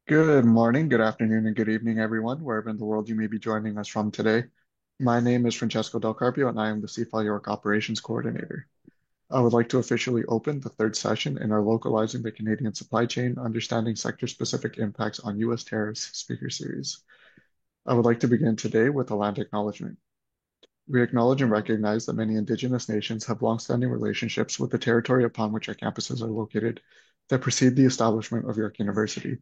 Good morning, good afternoon, and good evening, everyone, wherever in the world you may be joining us from today. My name is Francesco Del Carpio, and I am the CFAL York Operations Coordinator. I would like to officially open the third session in our Localizing the Canadian Supply Chain, Understanding Sector-Specific Impacts on U.S. Tariffs speaker series. I would like to begin today with a land acknowledgement. We acknowledge and recognize that many Indigenous nations have longstanding relationships with the territory upon which our campuses are located that precede the establishment of York University.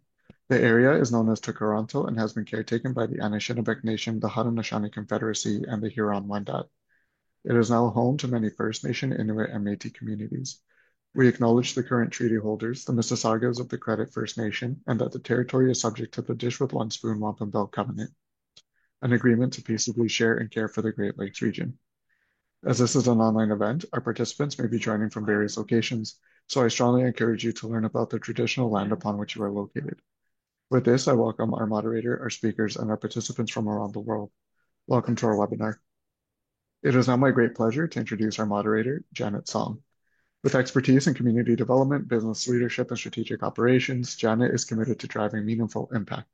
The area is known as Tkaronto and has been caretaken by the Anishinaabe Nation, the Haudenosaunee Confederacy, and the Huron-Wendat. It is now home to many First Nation, Inuit, and Métis communities. We acknowledge the current treaty holders, the Mississaugas of the Credit First Nation, and that the territory is subject to the Dish with One Spoon Wampum Belt Covenant, an agreement to peaceably share and care for the Great Lakes region. As this is an online event, our participants may be joining from various locations, so I strongly encourage you to learn about the traditional land upon which you are located. With this, I welcome our moderator, our speakers, and our participants from around the world. Welcome to our webinar. It is now my great pleasure to introduce our moderator, Janet Song. With expertise in community development, business leadership, and strategic operations, Janet is committed to driving meaningful impact.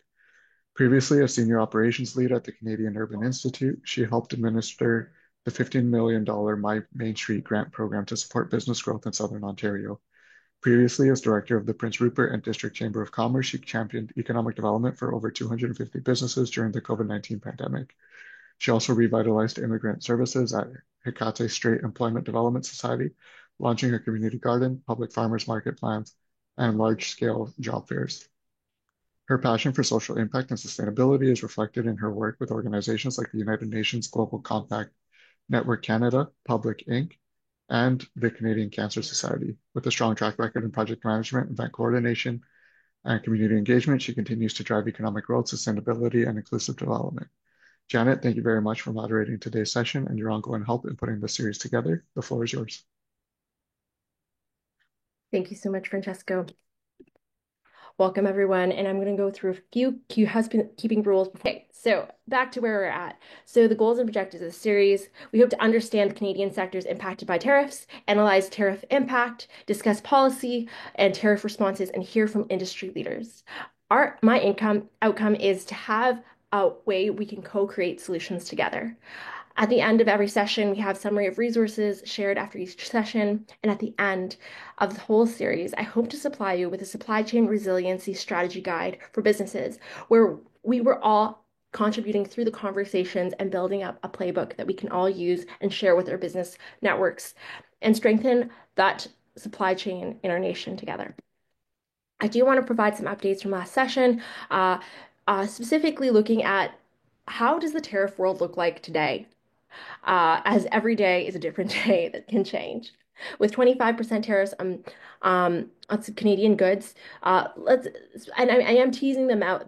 Previously a senior operations lead at the Canadian Urban Institute, she helped administer the $15 million My Main Street grant program to support business growth in Southern Ontario. Previously, as director of the Prince Rupert and District Chamber of Commerce, she championed economic development for over 250 businesses during the COVID-19 pandemic. She also revitalized immigrant services at Hecate Strait Employment Development Society, launching a community garden, public farmers market plans, and large-scale job fairs. Her passion for social impact and sustainability is reflected in her work with organizations like the United Nations Global Compact, Network Canada, Public Inc., and the Canadian Cancer Society. With a strong track record in project management, event coordination, and community engagement, she continues to drive economic growth, sustainability, and inclusive development. Janet, thank you very much for moderating today's session and your ongoing help in putting this series together. The floor is yours. Thank you so much, Francesco. Welcome, everyone. And I'm going to go through a few key housekeeping rules. Okay, so back to where we're at. So the goals and objectives of the series, we hope to understand the Canadian sectors impacted by tariffs, analyze tariff impact, discuss policy and tariff responses, and hear from industry leaders. My outcome is to have a way we can co-create solutions together. At the end of every session, we have summary of resources shared after each session. And at the end of the whole series, I hope to supply you with a supply chain resiliency strategy guide for businesses where we were all contributing through the conversations and building up a playbook that we can all use and share with our business networks and strengthen that supply chain in our nation together. I do want to provide some updates from last session, specifically looking at how does the tariff world look like today? As every day is a different day that can change. With 25% tariffs on some Canadian goods, I am teasing them out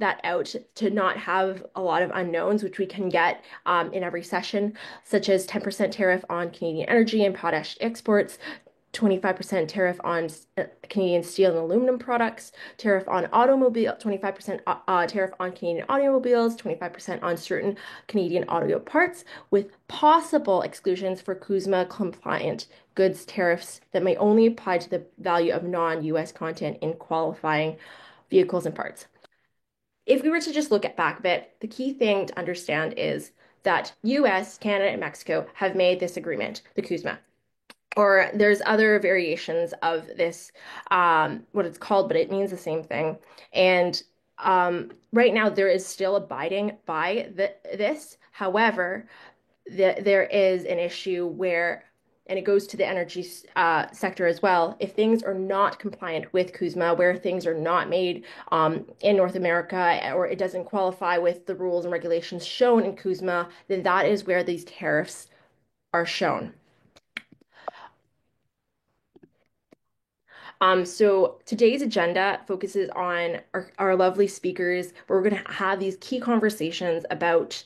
to not have a lot of unknowns, which we can get in every session, such as 10% tariff on Canadian energy and potash exports, 25% tariff on Canadian steel and aluminum products, tariff on 25% tariff on Canadian automobiles, 25% on certain Canadian audio parts, with possible exclusions for CUSMA compliant goods tariffs that may only apply to the value of non-US content in qualifying vehicles and parts. If we were to just look at back a bit, the key thing to understand is that US, Canada, and Mexico have made this agreement, the CUSMA, or there's other variations of this, what it's called, but it means the same thing. And right now, there is still abiding by this. However, there is an issue where, and it goes to the energy sector as well, if things are not compliant with CUSMA, where things are not made in North America, or it doesn't qualify with the rules and regulations shown in CUSMA, then that is where these tariffs are shown. So today's agenda focuses on our lovely speakers. We're going to have these key conversations about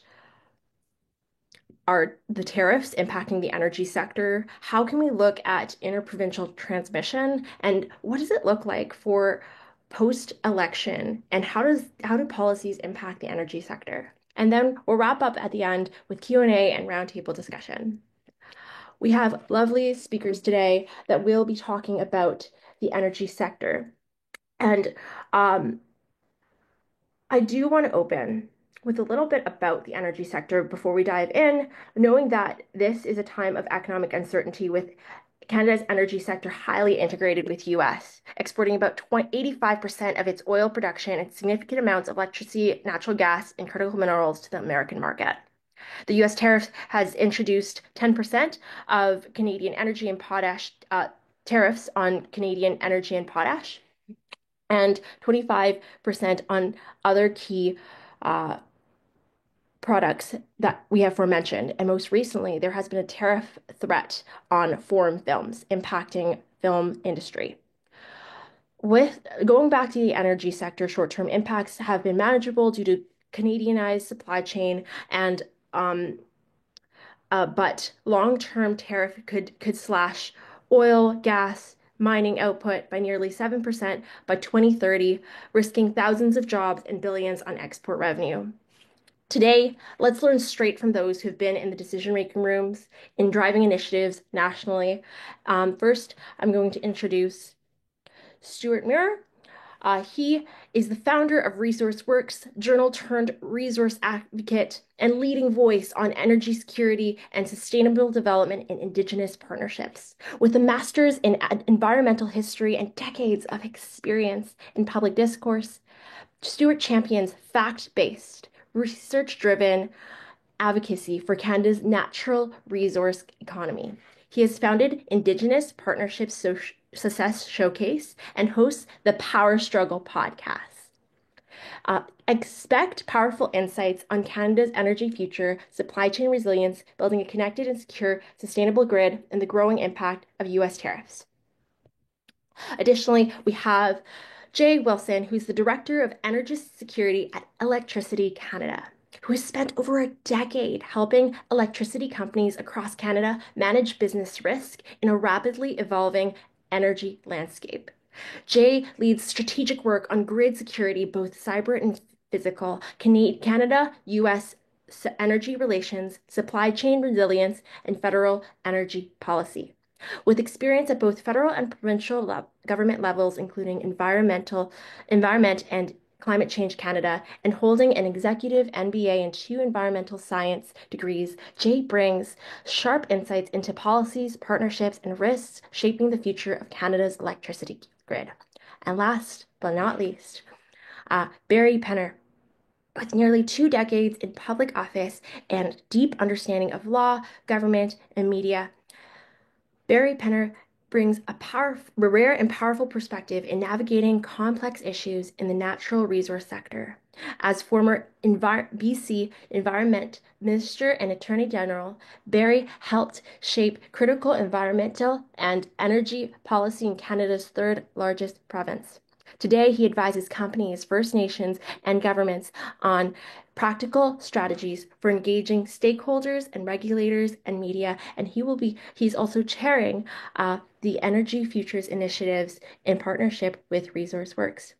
the tariffs impacting the energy sector. How can we look at interprovincial transmission, and what does it look like for post-election, and how do policies impact the energy sector? And then we'll wrap up at the end with Q&A and roundtable discussion. We have lovely speakers today that will be talking about the energy sector. And I do want to open with a little bit about the energy sector before we dive in, knowing that this is a time of economic uncertainty with Canada's energy sector highly integrated with US, exporting about 85% of its oil production and significant amounts of electricity, natural gas, and critical minerals to the American market. The US tariff has introduced 10% of Canadian energy and potash tariffs on Canadian energy and potash, and 25% on other key uh, products that we have aforementioned. And most recently, there has been a tariff threat on foreign films impacting film industry. With going back to the energy sector, short-term impacts have been manageable due to Canadianized supply chain and but long-term tariff could slash oil, gas, mining output by nearly 7% by 2030, risking thousands of jobs and billions on export revenue. Today, let's learn straight from those who've been in the decision-making rooms in driving initiatives nationally. First, I'm going to introduce Stuart Mirror. He is the founder of ResourceWorks, journal turned resource advocate, and leading voice on energy security and sustainable development in Indigenous partnerships. With a master's in environmental history and decades of experience in public discourse, Stuart champions fact based, research driven advocacy for Canada's natural resource economy. He has founded Indigenous Partnerships Success Showcase and hosts the Power Struggle podcast. Expect powerful insights on Canada's energy future, supply chain resilience, building a connected and secure, sustainable grid, and the growing impact of US tariffs. Additionally, we have Jay Wilson, who's the Director of Energy Security at Electricity Canada, who has spent over a decade helping electricity companies across Canada manage business risk in a rapidly evolving energy landscape. Jay leads strategic work on grid security, both cyber and physical, Canada US energy relations, supply chain resilience, and federal energy policy. With experience at both federal and provincial government levels, including environment and Climate Change Canada, and holding an executive MBA and 2 environmental science degrees, Jay brings sharp insights into policies, partnerships, and risks shaping the future of Canada's electricity grid. And last but not least, Barry Penner. With nearly 2 decades in public office and deep understanding of law, government, and media, Barry Penner brings a rare and powerful perspective in navigating complex issues in the natural resource sector. As former BC Environment Minister and Attorney General, Barry helped shape critical environmental and energy policy in Canada's third largest province. Today, he advises companies, First Nations, and governments on practical strategies for engaging stakeholders and regulators and media, and he's also chairing the Energy Futures initiatives in partnership with ResourceWorks.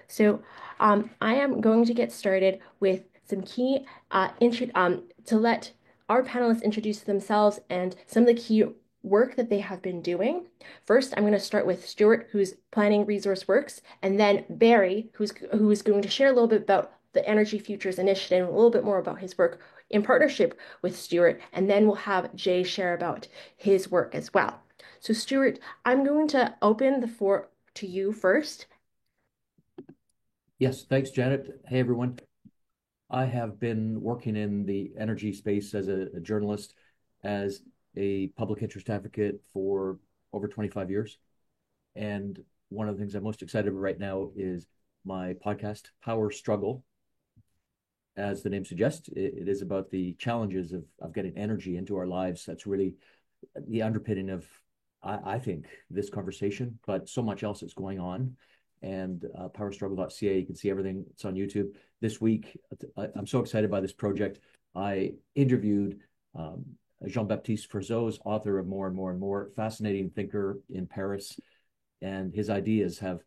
So I am going to get started with some key to let our panelists introduce themselves and some of the key work that they have been doing. First, I'm going to start with Stuart, who's planning ResourceWorks, and then Barry, who's going to share a little bit about the Energy Futures Initiative, and a little bit more about his work in partnership with Stuart, and then we'll have Jay share about his work as well. So Stuart, I'm going to open the floor to you first. Yes, thanks, Janet. Hey, everyone. I have been working in the energy space as a journalist, as a public interest advocate for over 25 years. And one of the things I'm most excited about right now is my podcast, Power Struggle. As the name suggests, it is about the challenges of getting energy into our lives. That's really the underpinning of, I think, this conversation, but so much else that's going on. And powerstruggle.ca, you can see everything. It's on YouTube. This week, I'm so excited by this project. I interviewed Jean-Baptiste Ferzoz, author of More and More and More, fascinating thinker in Paris. And his ideas have,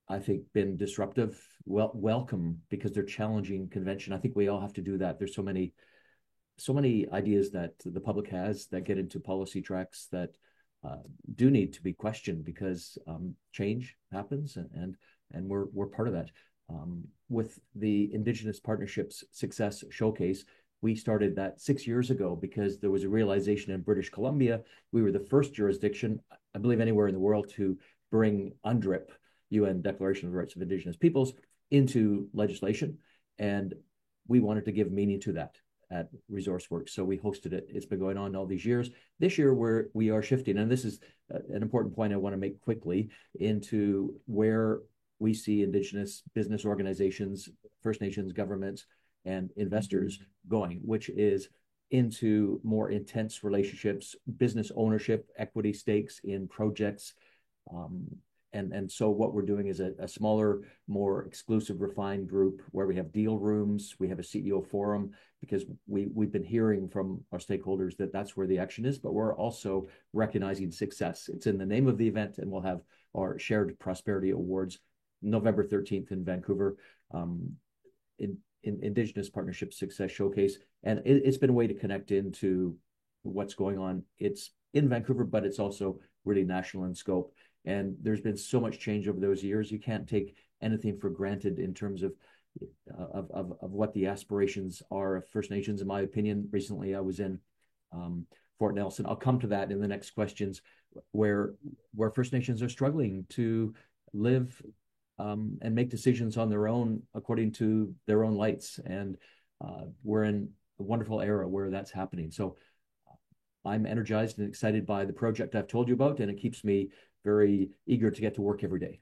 I think, been disruptive, welcome, because they're challenging convention. I think we all have to do that. There's so many ideas that the public has that get into policy tracks that do need to be questioned because change happens, and we're part of that. With the Indigenous Partnerships Success Showcase, we started that 6 years ago because there was a realization in British Columbia. We were the first jurisdiction, I believe, anywhere in the world to bring UNDRIP, UN Declaration of the Rights of Indigenous Peoples, into legislation. And we wanted to give meaning to that at ResourceWorks. So we hosted it. It's been going on all these years. This year we are shifting, and this is an important point I want to make quickly, into where we see Indigenous business organizations, First Nations governments, and investors going, which is into more intense relationships, business ownership, equity stakes in projects. And so what we're doing is a smaller, more exclusive, refined group where we have deal rooms, we have a CEO forum, because we've been hearing from our stakeholders that that's where the action is, but we're also recognizing success. It's in the name of the event, and we'll have our Shared Prosperity Awards November 13th in Vancouver, in Indigenous Partnership Success Showcase. And it's been a way to connect into what's going on. It's in Vancouver, but it's also really national in scope. And there's been so much change over those years. You can't take anything for granted in terms of what the aspirations are of First Nations. In my opinion, recently I was in Fort Nelson. I'll come to that in the next questions, where First Nations are struggling to live and make decisions on their own according to their own lights. And we're in a wonderful era where that's happening. So I'm energized and excited by the project I've told you about, and it keeps me very eager to get to work every day.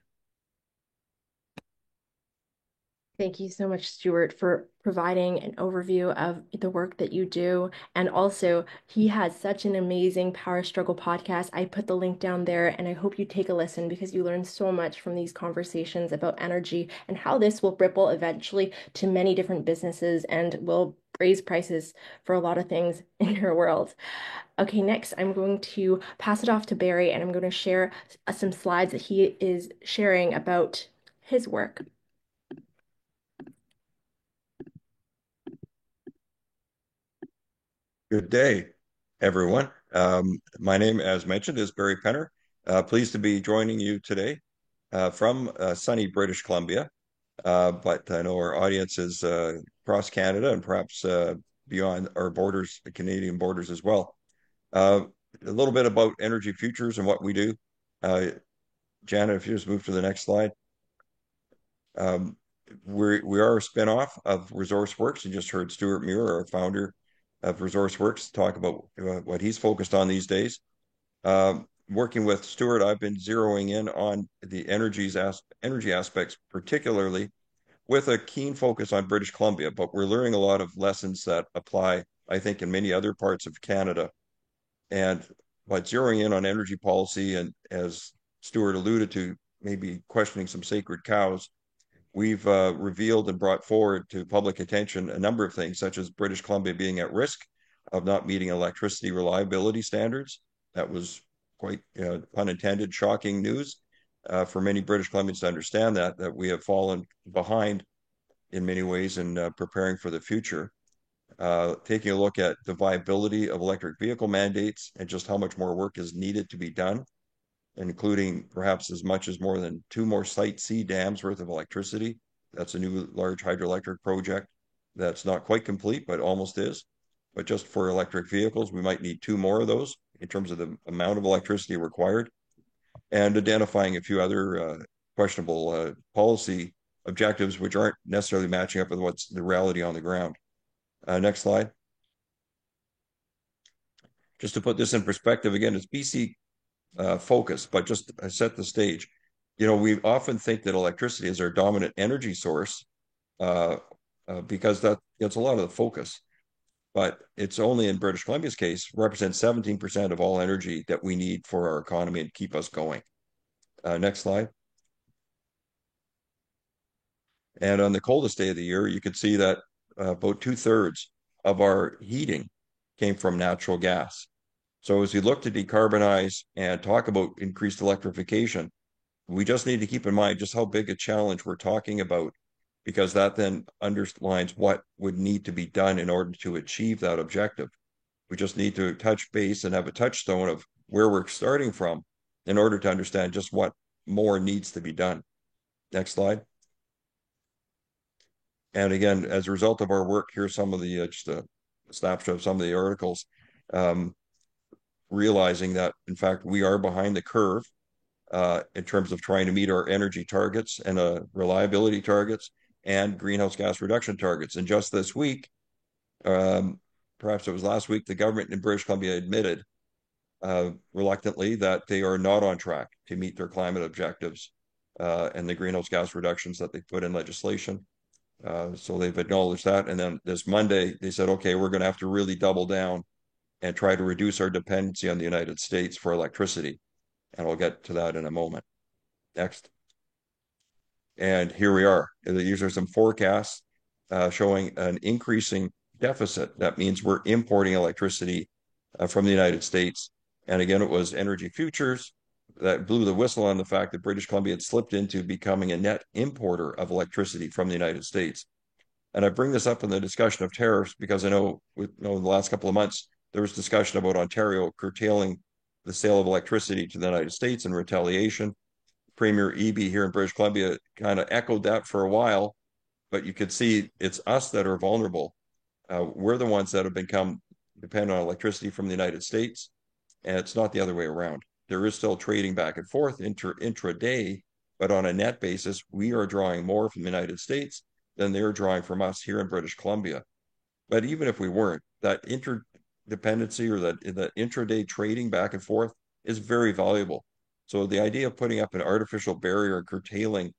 Thank you so much, Stuart, for providing an overview of the work that you do. And also, he has such an amazing Power Struggle podcast. I put the link down there, and I hope you take a listen because you learn so much from these conversations about energy and how this will ripple eventually to many different businesses and will raise prices for a lot of things in your world. Okay, next I'm going to pass it off to Barry, and I'm going to share some slides that he is sharing about his work. Good day, everyone. My name, as mentioned, is Barry Penner. Pleased to be joining you today from sunny British Columbia. But I know our audience is across Canada and perhaps beyond our borders, the Canadian borders as well. A little bit about Energy Futures and what we do. Janet, if you just move to the next slide. We are a spinoff of ResourceWorks. You just heard Stuart Muir, our founder of ResourceWorks, talk about what he's focused on these days. Working with Stuart, I've been zeroing in on the energy aspects, particularly with a keen focus on British Columbia, but we're learning a lot of lessons that apply, I think, in many other parts of Canada. And by zeroing in on energy policy, and as Stuart alluded to, maybe questioning some sacred cows, we've revealed and brought forward to public attention a number of things, such as British Columbia being at risk of not meeting electricity reliability standards. That was quite unintended, shocking news for many British Columbians to understand that we have fallen behind in many ways in preparing for the future. Taking a look at the viability of electric vehicle mandates and just how much more work is needed to be done, including perhaps as much as more than 2 more Site C dams worth of electricity. That's a new large hydroelectric project that's not quite complete, but almost is. But just for electric vehicles, we might need 2 more of those in terms of the amount of electricity required, and identifying a few other questionable policy objectives which aren't necessarily matching up with what's the reality on the ground. Next slide. Just to put this in perspective, again, it's BC focus, but just set the stage. We often think that electricity is our dominant energy source because that gets a lot of the focus. But it's only in British Columbia's case, represents 17% of all energy that we need for our economy and keep us going. Next slide. And on the coldest day of the year, you could see that about 2/3 of our heating came from natural gas. So as we look to decarbonize and talk about increased electrification, we just need to keep in mind just how big a challenge we're talking about, because that then underlines what would need to be done in order to achieve that objective. We just need to touch base and have a touchstone of where we're starting from in order to understand just what more needs to be done. Next slide. And again, as a result of our work, here's some of the just a snapshot of some of the articles, um, realizing that in fact we are behind the curve in terms of trying to meet our energy targets and reliability targets and greenhouse gas reduction targets. And just this week, um, perhaps it was last week, the government in British Columbia admitted reluctantly that they are not on track to meet their climate objectives and the greenhouse gas reductions that they put in legislation. So they've acknowledged that. And then this Monday, they said, okay, we're going to have to really double down and try to reduce our dependency on the United States for electricity. And I'll get to that in a moment. Next. And here we are. These are some forecasts showing an increasing deficit. That means we're importing electricity from the United States. And again, it was Energy Futures that blew the whistle on the fact that British Columbia had slipped into becoming a net importer of electricity from the United States. And I bring this up in the discussion of tariffs because I know, in the last couple of months, there was discussion about Ontario curtailing the sale of electricity to the United States in retaliation. Premier Eby here in British Columbia kind of echoed that for a while, but you could see it's us that are vulnerable. We're the ones that have become dependent on electricity from the United States, and it's not the other way around. There is still trading back and forth intraday, but on a net basis, we are drawing more from the United States than they're drawing from us here in British Columbia. But even if we weren't, that interdependency or that intraday trading back and forth is very valuable. So the idea of putting up an artificial barrier and curtailing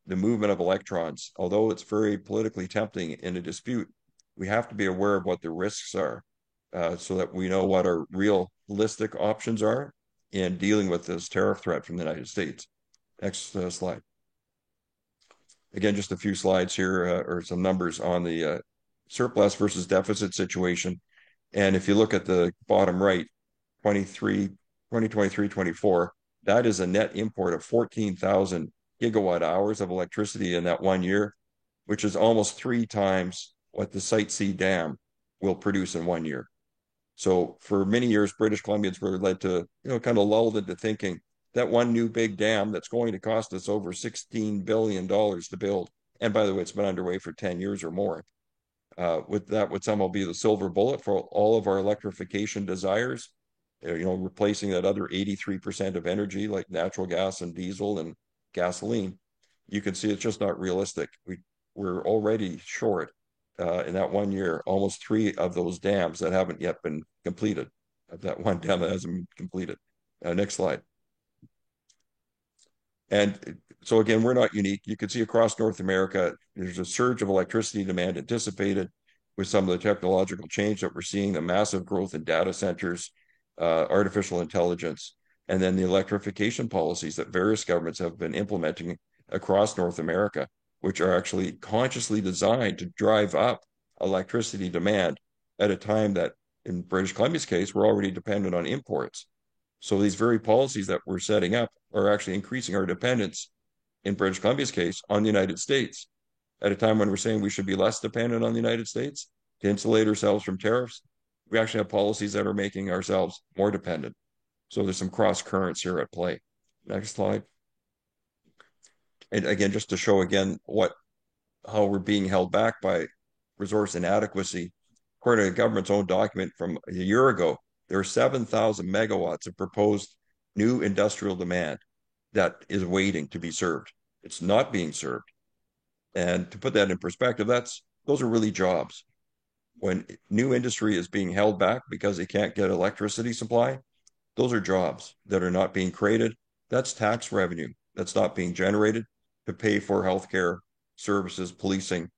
the movement of electrons, although it's very politically tempting in a dispute, we have to be aware of what the risks are so that we know what our realistic options are in dealing with this tariff threat from the United States. Next slide. Again, just a few slides here or some numbers on the surplus versus deficit situation. And if you look at the bottom right, 2023-24, that is a net import of 14,000 gigawatt hours of electricity in that 1 year, which is almost 3 times what the Site C dam will produce in 1 year. So for many years, British Columbians were led to, kind of lulled into thinking that one new big dam that's going to cost us over $16 billion to build. And by the way, it's been underway for 10 years or more. With that would somehow be the silver bullet for all of our electrification desires, replacing that other 83% of energy like natural gas and diesel and gasoline. You can see it's just not realistic. We're already short in that 1 year, almost 3 of those dams that haven't yet been completed, of that one dam that hasn't been completed. Next slide. And so again, we're not unique. You can see across North America, there's a surge of electricity demand anticipated with some of the technological change that we're seeing, the massive growth in data centers, artificial intelligence, and then the electrification policies that various governments have been implementing across North America, which are actually consciously designed to drive up electricity demand at a time that, in British Columbia's case, we're already dependent on imports. So these very policies that we're setting up are actually increasing our dependence, in British Columbia's case, on the United States at a time when we're saying we should be less dependent on the United States to insulate ourselves from tariffs. We actually have policies that are making ourselves more dependent. So there's some cross currents here at play. Next slide. And again, just to show again how we're being held back by resource inadequacy. According to the government's own document from a year ago, there are 7,000 megawatts of proposed new industrial demand that is waiting to be served. It's not being served. And to put that in perspective, those are really jobs. When new industry is being held back because they can't get electricity supply, those are jobs that are not being created. That's tax revenue that's not being generated to pay for healthcare services, policing,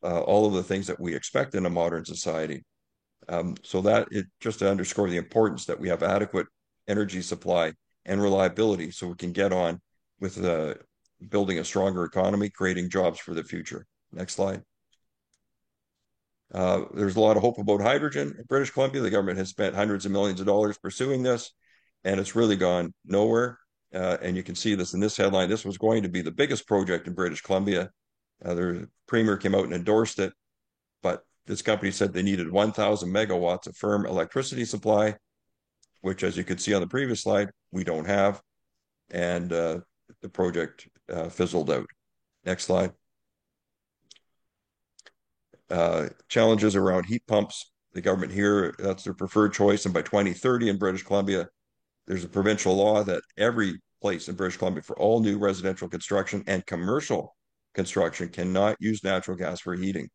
all of the things that we expect in a modern society. So that it just to underscore the importance that we have adequate energy supply and reliability so we can get on with building a stronger economy, creating jobs for the future. Next slide. There's a lot of hope about hydrogen in British Columbia. The government has spent hundreds of millions of dollars pursuing this, and it's really gone nowhere. And you can see this in this headline. This was going to be the biggest project in British Columbia. The premier came out and endorsed it, but this company said they needed 1,000 megawatts of firm electricity supply, which, as you could see on the previous slide, we don't have. And the project fizzled out. Next slide. Challenges around heat pumps. The government here, that's their preferred choice. And by 2030 in British Columbia, there's a provincial law that every place in British Columbia for all new residential construction and commercial construction cannot use natural gas for heating.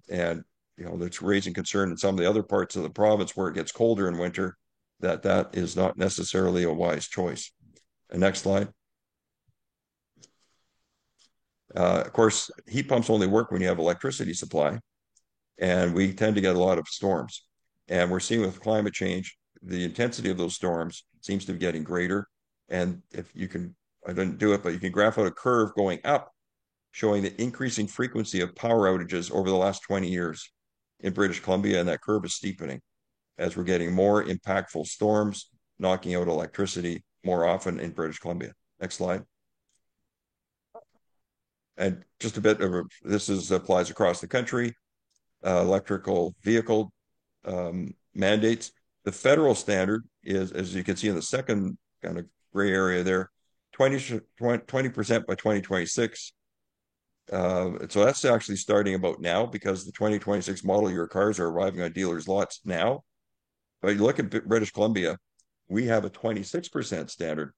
And, that's raising concern in some of the other parts of the province where it gets colder in winter, that is not necessarily a wise choice. And next slide. Of course, heat pumps only work when you have electricity supply, and we tend to get a lot of storms. And we're seeing with climate change, the intensity of those storms seems to be getting greater. And if you can, I didn't do it, but you can graph out a curve going up, showing the increasing frequency of power outages over the last 20 years in British Columbia. And that curve is steepening as we're getting more impactful storms, knocking out electricity more often in British Columbia. Next slide. And just a bit of this applies across the country. Electrical vehicle mandates. The federal standard is, as you can see in the second kind of gray area there, 20% by 2026. So that's actually starting about now because the 2026 model year cars are arriving on dealers' lots now. But you look at British Columbia, we have a 26% standard,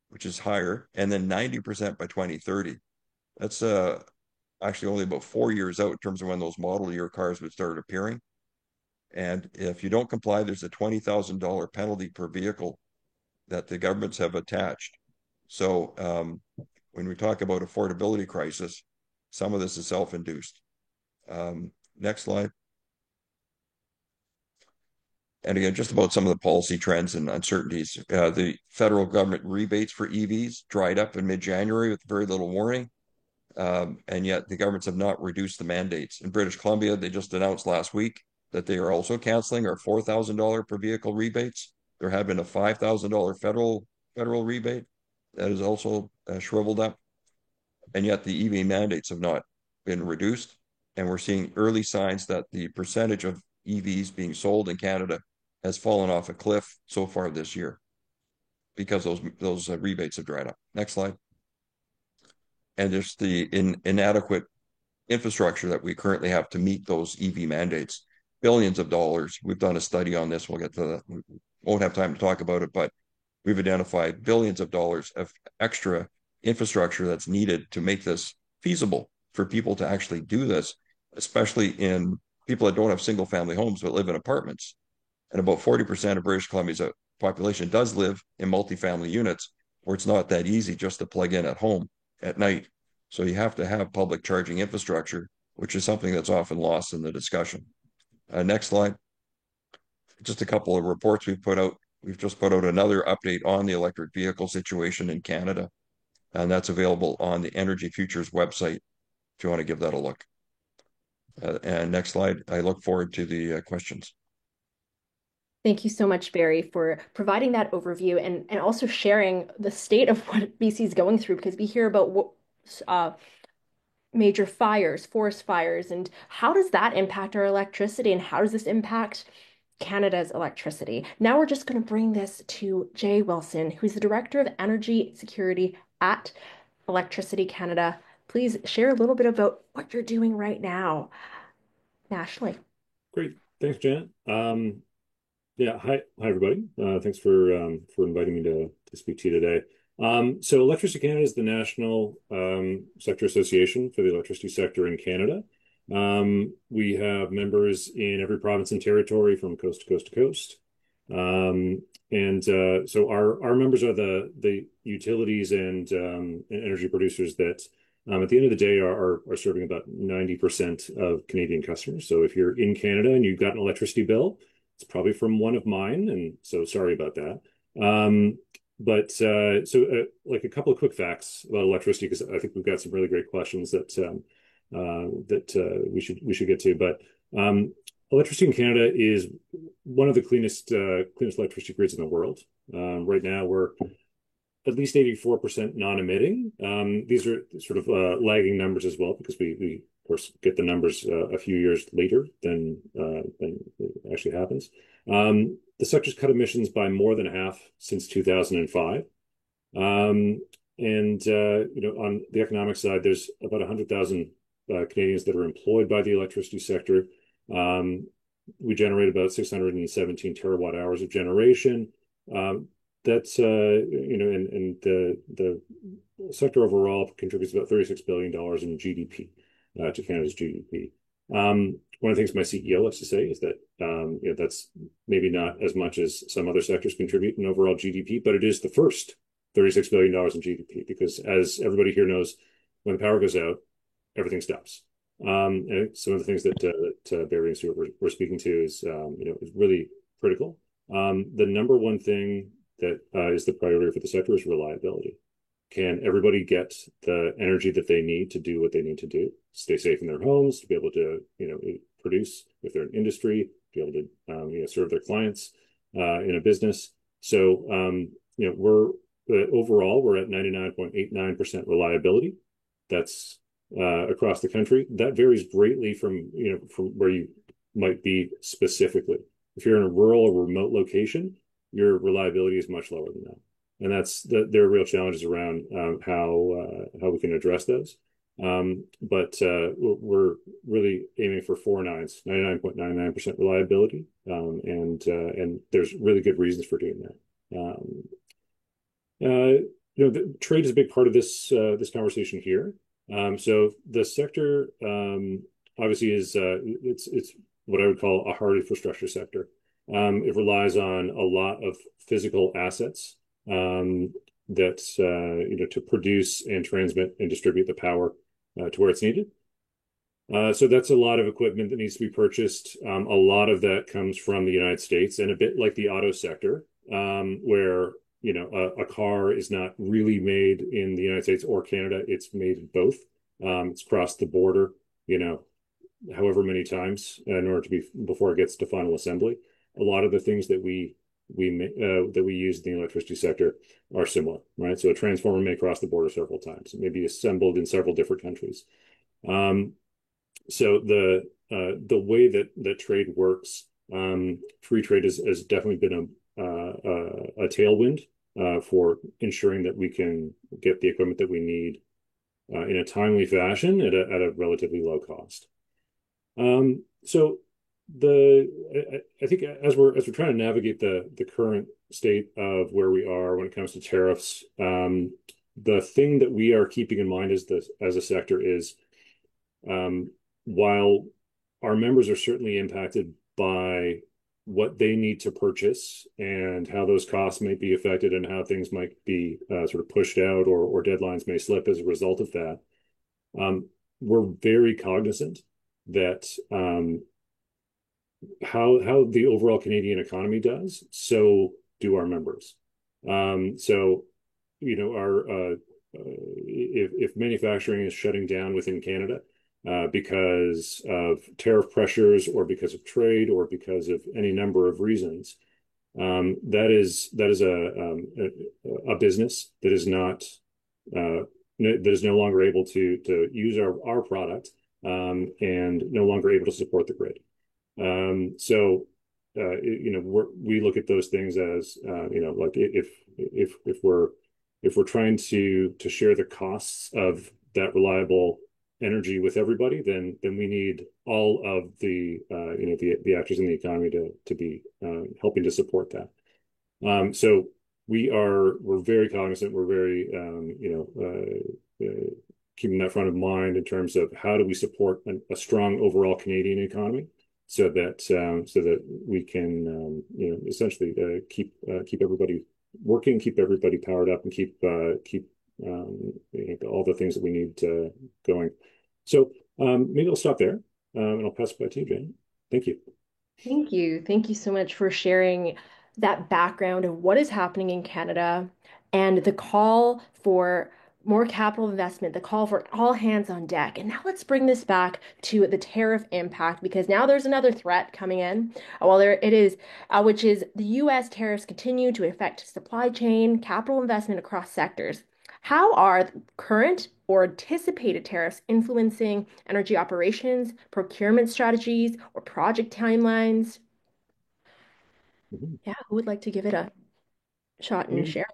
which is higher, and then 90% by 2030. That's actually only about 4 years out in terms of when those model year cars would start appearing. And if you don't comply, there's a $20,000 penalty per vehicle that the governments have attached. So when we talk about affordability crisis, some of this is self-induced. Next slide. And again, just about some of the policy trends and uncertainties. The federal government rebates for EVs dried up in mid-January with very little warning. And yet the governments have not reduced the mandates. In British Columbia, they just announced last week that they are also canceling our $4,000 per vehicle rebates. There had been a $5,000 federal rebate that is also shriveled up. And yet the EV mandates have not been reduced. And we're seeing early signs that the percentage of EVs being sold in Canada has fallen off a cliff so far this year because those rebates have dried up. Next slide. And there's the inadequate infrastructure that we currently have to meet those EV mandates. Billions of dollars. We've done a study on this. We'll get to that. We won't have time to talk about it, but we've identified billions of dollars of extra infrastructure that's needed to make this feasible for people to actually do this, especially in people that don't have single family homes but live in apartments. And about 40% of British Columbia's population does live in multifamily units where it's not that easy just to plug in at home at night. So you have to have public charging infrastructure, which is something that's often lost in the discussion. Next slide. Just a couple of reports we've put out. We've just put out another update on the electric vehicle situation in Canada, and that's available on the Energy Futures website if you want to give that a look. And next slide. I look forward to the questions. Thank you so much, Barry, for providing that overview and also sharing the state of what BC is going through, because we hear about major fires, forest fires, and how does that impact our electricity and how does this impact Canada's electricity? Now we're just going to bring this to Jay Wilson, who's the Director of Energy Security at Electricity Canada. Please share a little bit about what you're doing right now nationally. Great. Thanks, Janet. Yeah, hi everybody. Thanks for inviting me to speak to you today. So Electricity Canada is the national sector association for the electricity sector in Canada. We have members in every province and territory from coast to coast to coast. So our members are the utilities and energy producers that at the end of the day are serving about 90% of Canadian customers. So if you're in Canada and you've got an electricity bill, it's probably from one of mine, and so sorry about that. Like a couple of quick facts about electricity, because I think we've got some really great questions that we should get to. But electricity in Canada is one of the cleanest electricity grids in the world. Right now, we're at least 84% non-emitting. These are sort of lagging numbers as well, because we of course get the numbers a few years later than it actually happens. The sector's cut emissions by more than half since 2005. On the economic side, there's about 100,000 Canadians that are employed by the electricity sector. We generate about 617 terawatt hours of generation. That's and the sector overall contributes about $36 billion in GDP to Canada's GDP. One of the things my CEO likes to say is that that's maybe not as much as some other sectors contribute in overall GDP, but it is the first $36 billion in GDP because, as everybody here knows, when the power goes out, everything stops. And some of the things that Barry and Stuart were speaking to is is really critical. The number one thing that is the priority for the sector is reliability. Can everybody get the energy that they need to do what they need to do? Stay safe in their homes, to be able to, produce if they're in industry, be able to, serve their clients in a business. So, we're overall we're at 99.89% reliability. That's across the country. That varies greatly from where you might be specifically. If you're in a rural or remote location, your reliability is much lower than that. And there are real challenges around how we can address those. But we're really aiming for 99.99% reliability, and there's really good reasons for doing that. The trade is a big part of this conversation here. So the sector obviously is it's what I would call a hard infrastructure sector. It relies on a lot of physical assets that to produce and transmit and distribute the power to where it's needed. So that's a lot of equipment that needs to be purchased. A lot of that comes from the United States, and a bit like the auto sector, where a car is not really made in the United States or Canada. It's made in both. It's crossed the border, however many times in order to be before it gets to final assembly. A lot of the things that we use in the electricity sector are similar, right? So a transformer may cross the border several times. It may be assembled in several different countries. So the way that trade works, free trade has definitely been a tailwind for ensuring that we can get the equipment that we need in a timely fashion at a relatively low cost. So I think as we're trying to navigate the current state of where we are when it comes to tariffs, the thing that we are keeping in mind as a sector is while our members are certainly impacted by what they need to purchase and how those costs might be affected and how things might be sort of pushed out or deadlines may slip as a result of that, we're very cognizant that how the overall Canadian economy does, so do our members. So, our if manufacturing is shutting down within Canada because of tariff pressures or because of trade or because of any number of reasons, that is a business that is not that is no longer able to use our product and no longer able to support the grid. So we look at those things as like if we're trying to share the costs of that reliable energy with everybody, then we need all of the the actors in the economy to be helping to support that. So we're very cognizant. We're very keeping that front of mind in terms of how do we support a strong overall Canadian economy so that we can essentially keep everybody working, keep everybody powered up, and keep all the things that we need going. So maybe I'll stop there and I'll pass it back to you, Jane. Thank you. Thank you. Thank you so much for sharing that background of what is happening in Canada and the call for more capital investment, the call for all hands on deck. And now let's bring this back to the tariff impact because now there's another threat coming in. Well, there it is, which is the U.S. tariffs continue to affect supply chain, capital investment across sectors. How are current or anticipated tariffs influencing energy operations, procurement strategies, or project timelines? Mhm. Yeah, who would like to give it a shot and Me? share?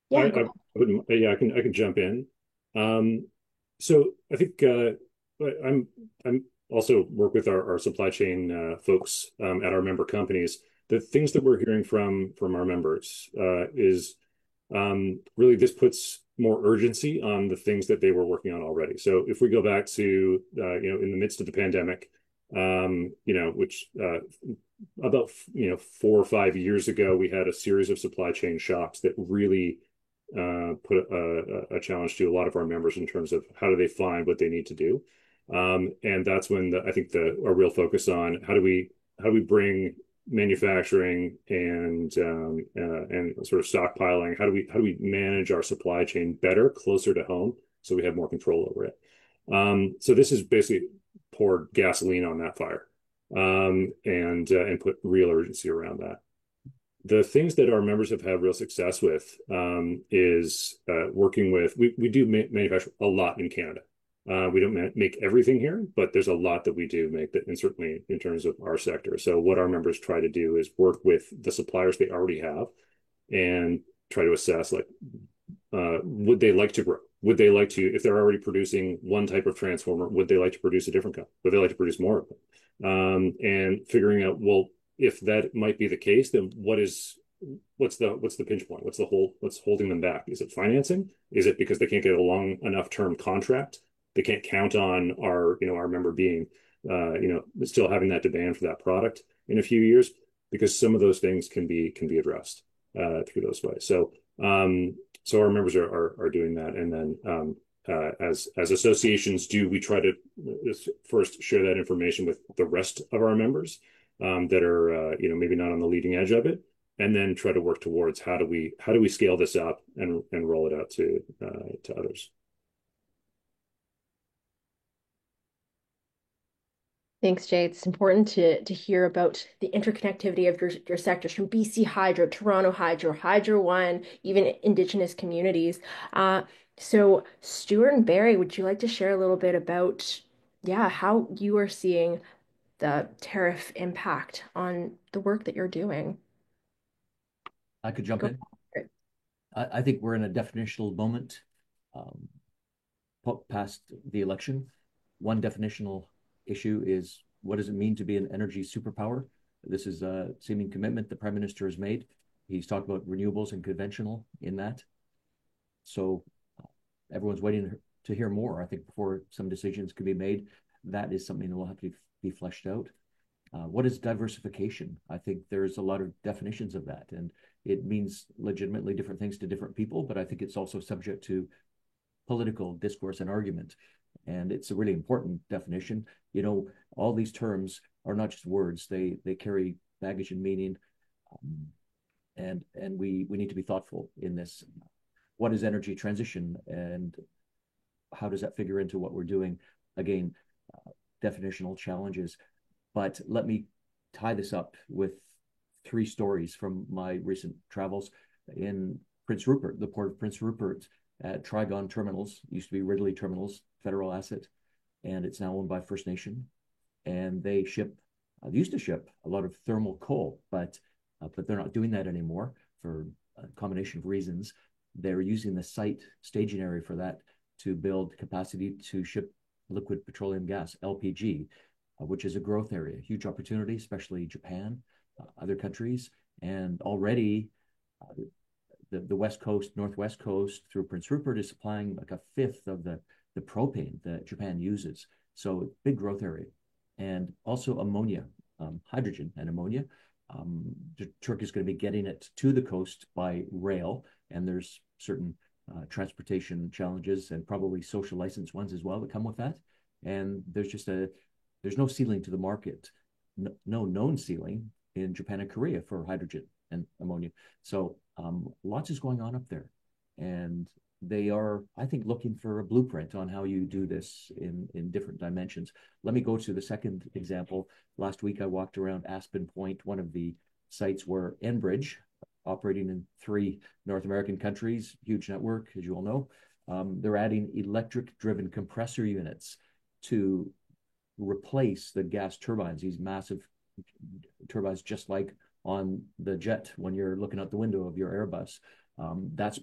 Yeah, go. I wouldn't, yeah, I can jump in. So I think I'm also work with our supply chain folks at our member companies. The things that we're hearing from our members is really this puts more urgency on the things that they were working on already. So if we go back to in the midst of the pandemic, which about 4 or 5 years ago, we had a series of supply chain shocks that really put a challenge to a lot of our members in terms of how do they find what they need to do. And that's when I think our real focus on how do we bring manufacturing and sort of stockpiling, how do we manage our supply chain better, closer to home, so we have more control over it. So this is basically poured gasoline on that fire, and put real urgency around that. The things that our members have had real success with is working with, we do manufacture a lot in Canada. We don't make everything here, but there's a lot that we do make that, and certainly in terms of our sector. So what our members try to do is work with the suppliers they already have and try to assess, like, would they like to grow? Would they like to, if they're already producing one type of transformer, would they like to produce a different kind? Would they like to produce more of them? And figuring out, well, if that might be the case, then what's the pinch point? What's holding them back? Is it financing? Is it because they can't get a long enough term contract? They can't count on our member being, still having that demand for that product in a few years, because some of those things can be addressed through those ways. So our members are doing that, and then as associations do, we try to first share that information with the rest of our members that are maybe not on the leading edge of it, and then try to work towards how do we scale this up and roll it out to others. Thanks, Jay. It's important to hear about the interconnectivity of your sectors, from BC Hydro, Toronto Hydro, Hydro One, even Indigenous communities. So Stuart and Barry, would you like to share a little bit about, how you are seeing the tariff impact on the work that you're doing? I could jump Go in. for it. I think we're in a definitional moment past the election. One definitional issue is, what does it mean to be an energy superpower? This is a seeming commitment the Prime Minister has made. He's talked about renewables and conventional in that. So everyone's waiting to hear more, I think, before some decisions can be made. That is something that will have to be fleshed out. What is diversification? I think there's a lot of definitions of that, and it means legitimately different things to different people, but I think it's also subject to political discourse and argument. And it's a really important definition. All these terms are not just words; they carry baggage and meaning, and we need to be thoughtful in this. What is energy transition, and how does that figure into what we're doing? Again, definitional challenges. But let me tie this up with 3 stories from my recent travels in Prince Rupert, the port of Prince Rupert, at Trigon Terminals. It used to be Ridley Terminals, federal asset, and it's now owned by First Nation. And they used to ship a lot of thermal coal, but they're not doing that anymore for a combination of reasons. They're using the site staging area for that to build capacity to ship liquid petroleum gas, LPG, which is a growth area, huge opportunity, especially Japan, other countries. And already the West Coast, Northwest Coast through Prince Rupert is supplying like a fifth of the propane that Japan uses. So big growth area. And also ammonia, hydrogen and ammonia. Turkey is going to be getting it to the coast by rail, and there's certain transportation challenges and probably social license ones as well that come with that. And there's no ceiling to the market, no known ceiling in Japan and Korea for hydrogen and ammonia. So lots is going on up there, and they are, I think, looking for a blueprint on how you do this in different dimensions. Let me go to the second example. Last week, I walked around Aspen Point, one of the sites where Enbridge, operating in 3 North American countries, huge network, as you all know, they're adding electric-driven compressor units to replace the gas turbines, these massive turbines, just like on the jet when you're looking out the window of your Airbus. That's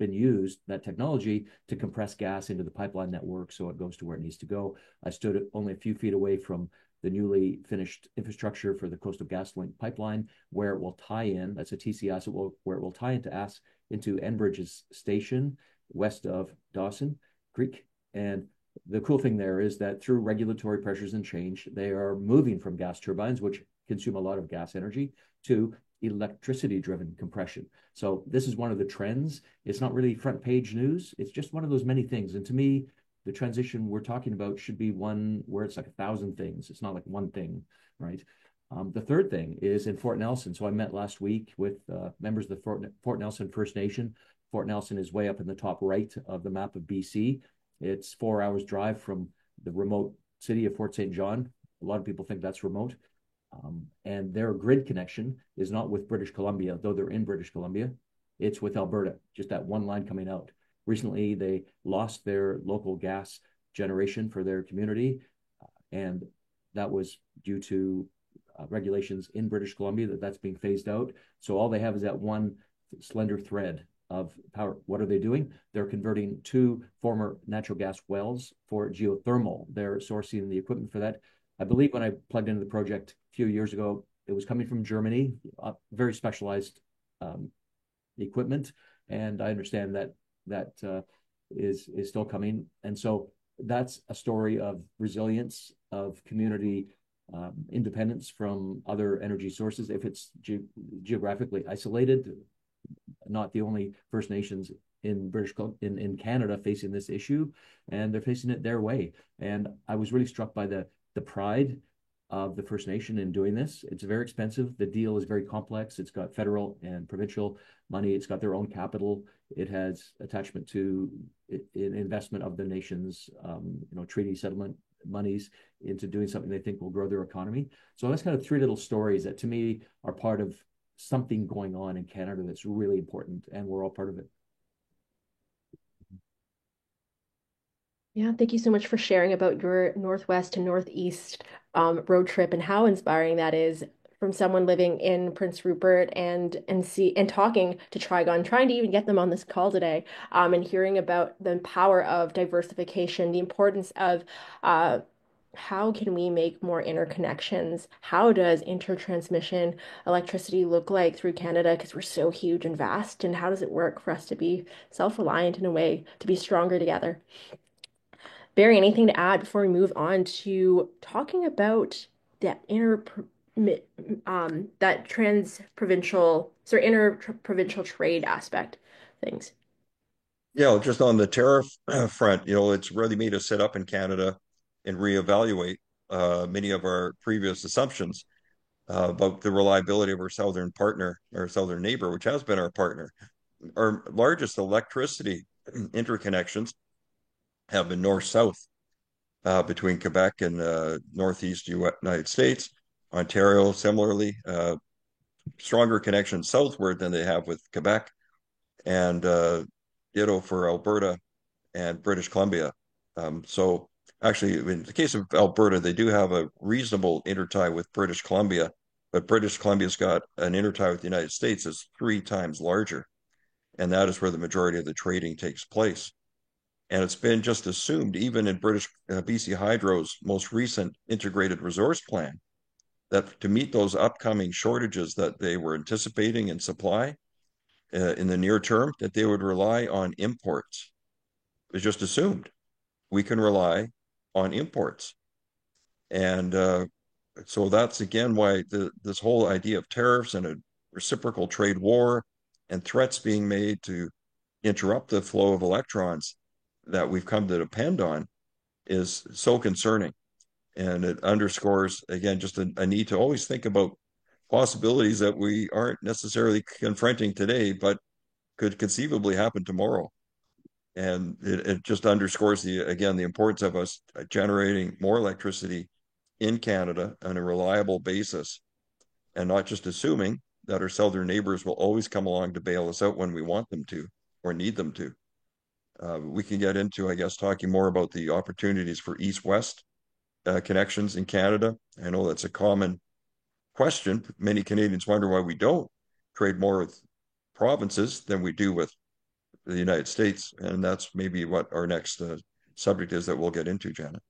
been used, that technology, to compress gas into the pipeline network so it goes to where it needs to go. I stood only a few feet away from the newly finished infrastructure for the Coastal GasLink pipeline, where it will tie in. That's a TC asset where it will tie into Enbridge's station west of Dawson Creek. And the cool thing there is that through regulatory pressures and change, they are moving from gas turbines, which consume a lot of gas energy, to electricity-driven compression. So this is one of the trends. It's not really front page news. It's just one of those many things. And to me, the transition we're talking about should be one where it's like 1,000 things. It's not like one thing, right? The third thing is in Fort Nelson. So I met last week with members of the Fort Nelson First Nation. Fort Nelson is way up in the top right of the map of BC. It's 4 hours drive from the remote city of Fort St. John. A lot of people think that's remote. And their grid connection is not with British Columbia, though they're in British Columbia. It's with Alberta, just that one line coming out. Recently, they lost their local gas generation for their community, and that was due to regulations in British Columbia that's being phased out. So all they have is that one slender thread of power. What are they doing? They're converting 2 former natural gas wells for geothermal. They're sourcing the equipment for that. I believe when I plugged into the project a few years ago, it was coming from Germany, very specialized equipment. And I understand that is still coming. And so that's a story of resilience, of community independence from other energy sources. If it's geographically isolated, not the only First Nations in in Canada facing this issue, and they're facing it their way. And I was really struck by the pride of the First Nation in doing this. It's very expensive. The deal is very complex. It's got federal and provincial money. It's got their own capital. It has attachment to investment of the nation's treaty settlement monies into doing something they think will grow their economy. So that's kind of 3 little stories that to me are part of something going on in Canada that's really important, and we're all part of it. Yeah, thank you so much for sharing about your Northwest to Northeast road trip and how inspiring that is from someone living in Prince Rupert and talking to Trigon, trying to even get them on this call today, and hearing about the power of diversification, the importance of how can we make more interconnections? How does intertransmission electricity look like through Canada? Because we're so huge and vast, and how does it work for us to be self-reliant in a way to be stronger together? Barry, anything to add before we move on to talking about that that interprovincial trade aspect things? Yeah, just on the tariff front, it's really made us sit up in Canada and reevaluate many of our previous assumptions about the reliability of our southern partner, our southern neighbor, which has been our partner. Our largest electricity interconnections have been north-south between Quebec and northeast United States. Ontario, similarly, stronger connections southward than they have with Quebec, and ditto for Alberta and British Columbia. So actually, in the case of Alberta, they do have a reasonable intertie with British Columbia, but British Columbia's got an intertie with the United States that's 3 times larger, and that is where the majority of the trading takes place. And it's been just assumed, even in BC Hydro's most recent integrated resource plan, that to meet those upcoming shortages that they were anticipating in supply in the near term, that they would rely on imports. It's just assumed we can rely on imports. And so that's again why this whole idea of tariffs and a reciprocal trade war and threats being made to interrupt the flow of electrons that we've come to depend on is so concerning. And it underscores, again, just a need to always think about possibilities that we aren't necessarily confronting today, but could conceivably happen tomorrow. And it just underscores the importance of us generating more electricity in Canada on a reliable basis, and not just assuming that our southern neighbors will always come along to bail us out when we want them to or need them to. We can get into, I guess, talking more about the opportunities for east-west connections in Canada. I know that's a common question. Many Canadians wonder why we don't trade more with provinces than we do with the United States. And that's maybe what our next subject is that we'll get into, Janet.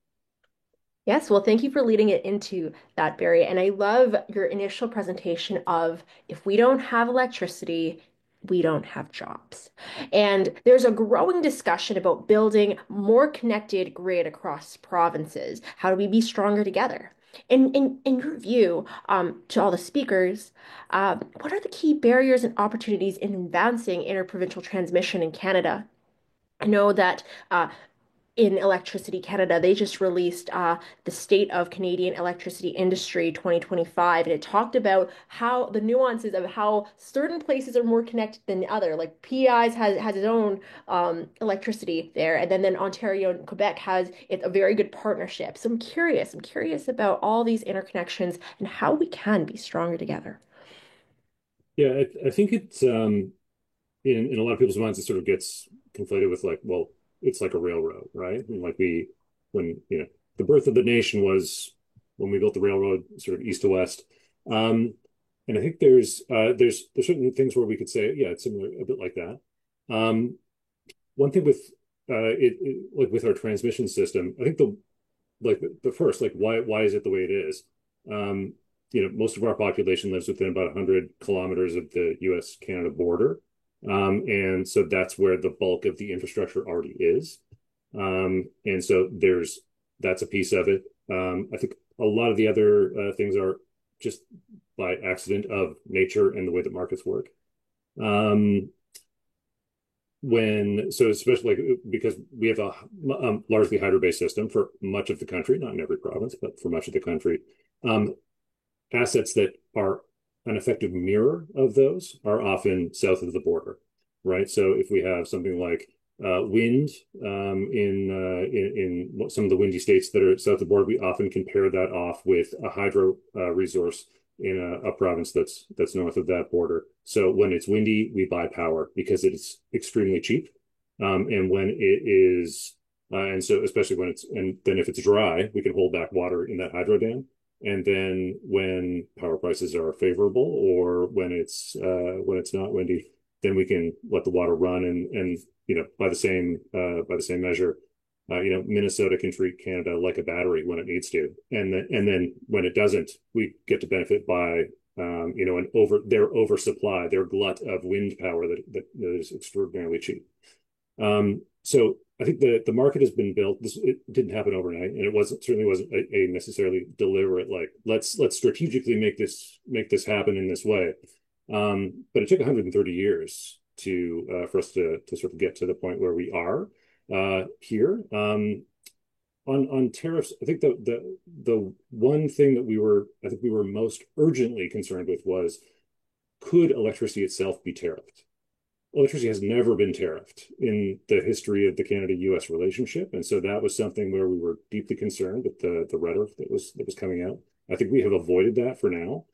Yes, well, thank you for leading it into that, Barry. And I love your initial presentation of if we don't have electricity, we don't have jobs. And there's a growing discussion about building more connected grid across provinces. How do we be stronger together? In your view, to all the speakers, what are the key barriers and opportunities in advancing interprovincial transmission in Canada? I know that in Electricity Canada, they just released the State of Canadian Electricity Industry 2025, and it talked about how the nuances of how certain places are more connected than the other. Like PEI's has its own electricity there, and then Ontario and Quebec has a very good partnership. So I'm curious about all these interconnections and how we can be stronger together. Yeah, I think it's in a lot of people's minds it sort of gets conflated with like, well, it's like a railroad, right? And like when the birth of the nation was when we built the railroad sort of east to west. And I think there's certain things where we could say, yeah, it's similar a bit like that. Um, One thing with like with our transmission system, I think the first like why is it the way it is? Um, Most of our population lives within about 100 kilometers of the U.S. Canada border, and so that's where the bulk of the infrastructure already is. And so that's a piece of it. I think a lot of the other things are just by accident of nature and the way that markets work. Um, Especially like because we have a largely hydro-based system for much of the country, not in every province, but for much of the country. Um, Assets that are an effective mirror of those are often south of the border, right? So if we have something like wind in some of the windy states that are south of the border, we often compare that off with a hydro resource in a province that's north of that border. So when it's windy, we buy power because it's extremely cheap. And when it is, and so especially and then if it's dry, we can hold back water in that hydro dam. And then when power prices are favorable or when it's not windy, then we can let the water run and by the same measure, Minnesota can treat Canada like a battery when it needs to, and then when it doesn't, we get to benefit by their oversupply, their glut of wind power that is extraordinarily cheap. So I think the market has been built. It didn't happen overnight, and certainly wasn't a necessarily deliberate like let's strategically make this happen in this way. But it took 130 years for us to sort of get to the point where we are here. On tariffs, I think the one thing that we were most urgently concerned with was could electricity itself be tariffed? Electricity has never been tariffed in the history of the Canada-US relationship, and so that was something where we were deeply concerned with the rhetoric that was coming out. I think we have avoided that for now,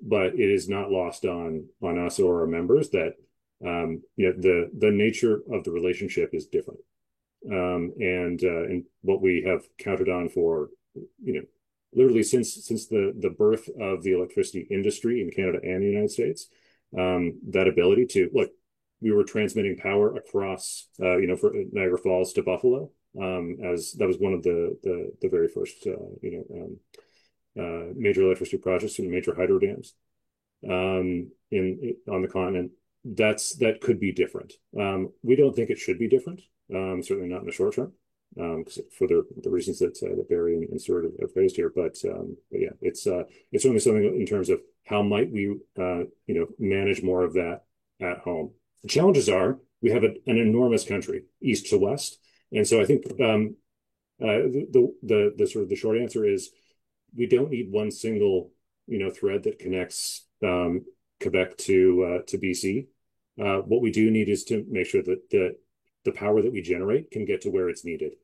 but it is not lost on us or our members that the nature of the relationship is different, and what we have counted on for literally since the birth of the electricity industry in Canada and the United States, that ability to look, we were transmitting power across, for Niagara Falls to Buffalo, as that was one of the very first, major electricity projects and major hydro dams, on the continent. That could be different. We don't think it should be different. Certainly not in the short term, for the reasons that Barry and Stuart have raised here. But yeah, it's certainly something in terms of how might we manage more of that at home. The challenges are we have an enormous country, east to west, and so I think the sort of the short answer is we don't need one single thread that connects Quebec to BC. What we do need is to make sure that the power that we generate can get to where it's needed,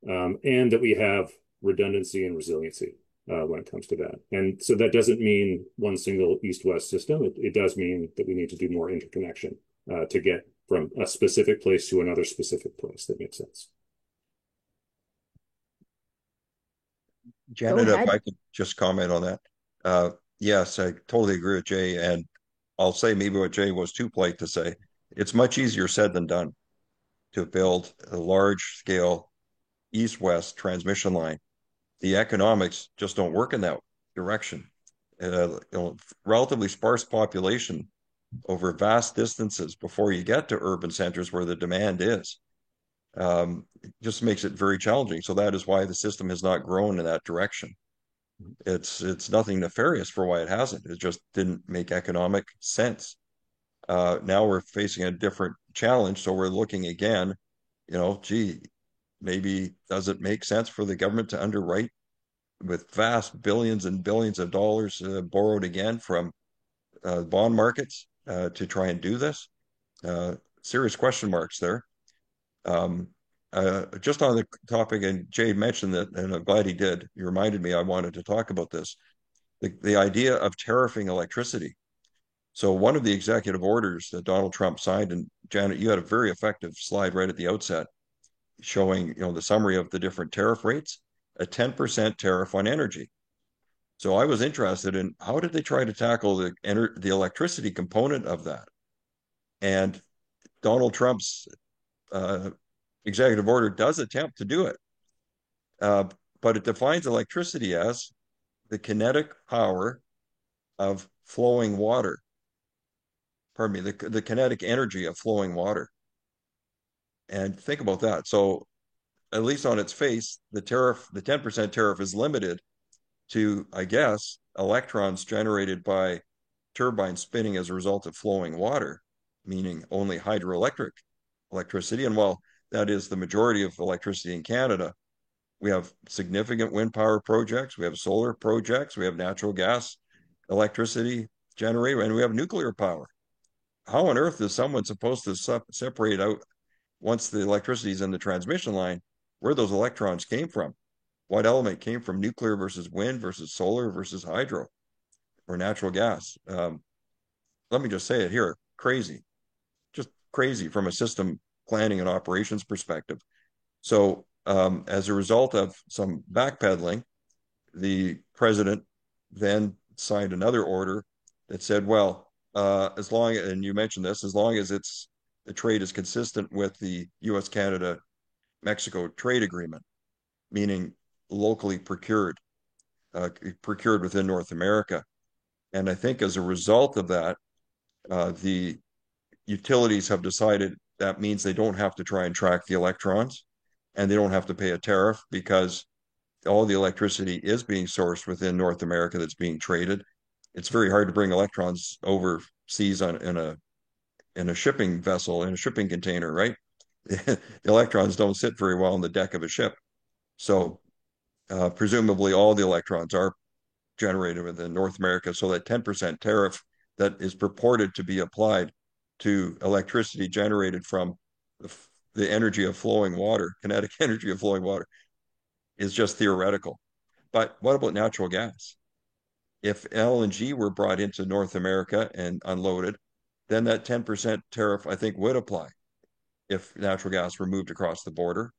and that we have redundancy and resiliency when it comes to that. And so that doesn't mean one single east-west system. It does mean that we need to do more interconnection to get from a specific place to another specific place. That makes sense. Janet, if I could just comment on that. Yes, I totally agree with Jay. And I'll say maybe what Jay was too polite to say It's much easier said than done to build a large-scale east-west transmission line. The economics just don't work in that direction. Relatively sparse population over vast distances before you get to urban centers where the demand is, it just makes it very challenging. So that is why the system has not grown in that direction. It's nothing nefarious for why it hasn't. It just didn't make economic sense. Now we're facing a different challenge, so we're looking again, gee, maybe does it make sense for the government to underwrite with vast billions and billions of dollars borrowed again from bond markets to try and do this? Serious question marks there. Just on the topic, and Jay mentioned that, and I'm glad he did. He reminded me I wanted to talk about this. The idea of tariffing electricity. So one of the executive orders that Donald Trump signed, and Janet, you had a very effective slide right at the outset showing, the summary of the different tariff rates, a 10% tariff on energy. So I was interested in how did they try to tackle the electricity component of that? And Donald Trump's executive order does attempt to do it, but it defines electricity as the kinetic power of flowing water. Pardon me, the kinetic energy of flowing water. And think about that. So at least on its face, the 10% tariff is limited to, I guess, electrons generated by turbines spinning as a result of flowing water, meaning only hydroelectric electricity. And while that is the majority of electricity in Canada, we have significant wind power projects, we have solar projects, we have natural gas electricity generated, and we have nuclear power. How on earth is someone supposed to separate out, once the electricity is in the transmission line, where those electrons came from? What element came from nuclear versus wind versus solar versus hydro or natural gas? Let me just say it here, crazy, just crazy from a system planning and operations perspective. So as a result of some backpedaling, the president then signed another order that said, well, as long, and you mentioned this, as long as the trade is consistent with the U.S.-Canada-Mexico trade agreement, meaning locally procured within North America. And I think as a result of that, the utilities have decided that means they don't have to try and track the electrons, and they don't have to pay a tariff because all the electricity is being sourced within North America that's being traded. It's very hard to bring electrons overseas in a shipping vessel, in a shipping container, right? The electrons don't sit very well on the deck of a ship. So presumably all the electrons are generated within North America. So that 10% tariff that is purported to be applied to electricity generated from the energy of flowing water, kinetic energy of flowing water, is just theoretical. But what about natural gas? If LNG were brought into North America and unloaded, then that 10% tariff, I think, would apply if natural gas were moved across the border.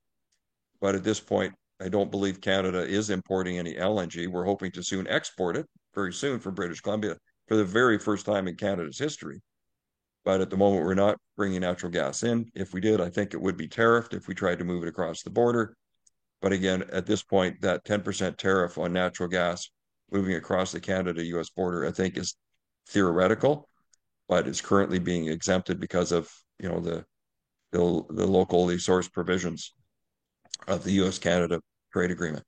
But at this point, I don't believe Canada is importing any LNG. We're hoping to soon export it very soon from British Columbia for the very first time in Canada's history. But at the moment, we're not bringing natural gas in. If we did, I think it would be tariffed if we tried to move it across the border. But again, at this point, that 10% tariff on natural gas moving across the Canada-US border, I think is theoretical, but it's currently being exempted because of, the locally sourced provisions of the US-Canada trade agreement.